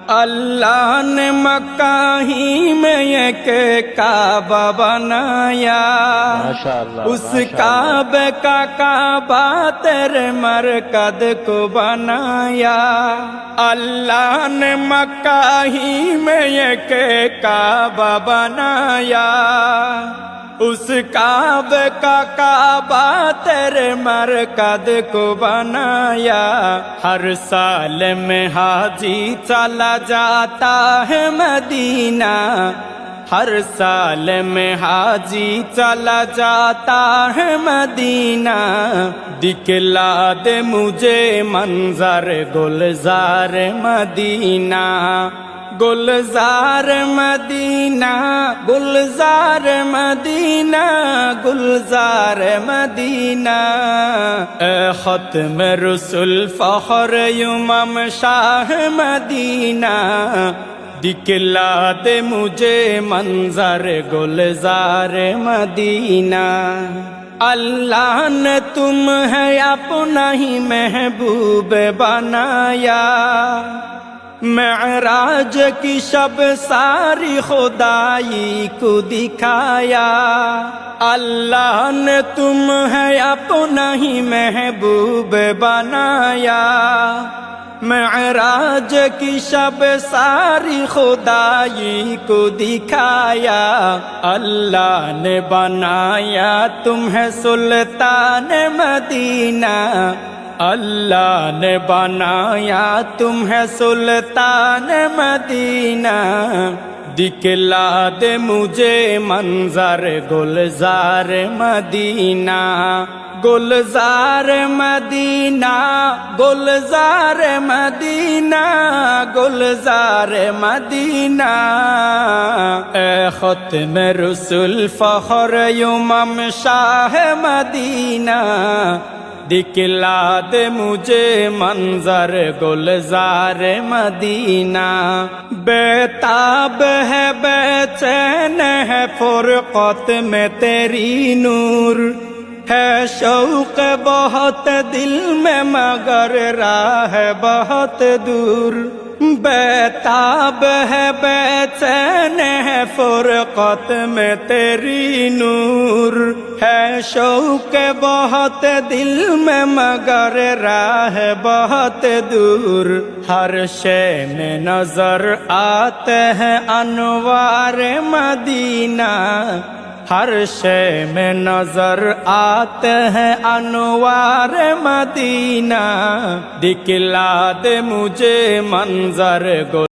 اللہ نے مکہ ہی میں ایک کعبہ بنایا، اس کعبے کا کعبہ تیرے مرکز کو بنایا۔ اللہ نے مکہ ہی میں ایک کعبہ بنایا، اس کعبے کا کعبہ تیرے مرکز کو بنایا۔ ہر سال میں حاجی چلا جاتا ہے مدینہ، ہر سال میں حاجی چلا جاتا ہے مدینہ۔ دکھلا دے مجھے منظر گلزار مدینہ، گلزار مدینہ، گلزار مدینہ، گلزار مدینہ۔ اے ختم رسول فخر امم شاہ مدینہ، دکھلا دے مجھے منظر گلزار مدینہ۔ اللہ نے تمہیں اپنا ہی محبوب بنایا، معراج کی شب ساری خدائی کو دکھایا۔ اللہ نے تمہیں اپنا ہی محبوب بنایا، معراج کی شب ساری خدائی کو دکھایا۔ اللہ نے بنایا تمہیں سلطان مدینہ، اللہ نے بنایا تمہیں سلطان مدینہ۔ دکھلا دے مجھے منظر گلزار مدینہ، گلزار مدینہ، گلزار مدینہ، گلزار مدینہ۔ اے ختم رسول فخر امم شاہ مدینہ، دکھلا دے مجھے منظر گلزار مدینہ۔ بے تاب ہے بے چین ہے فرقت میں تیری نور، ہے شوق بہت دل میں مگر راہ بہت دور۔ بے تاب ہے بے چین ہے فرقت میں تیری نور، ہے شوق بہت دل میں مگر راہ بہت دور۔ ہر شے میں نظر آتے ہیں انوار مدینہ، ہر شے میں نظر آتے ہیں انوار مدینہ۔ دکھلا دے مجھے منظر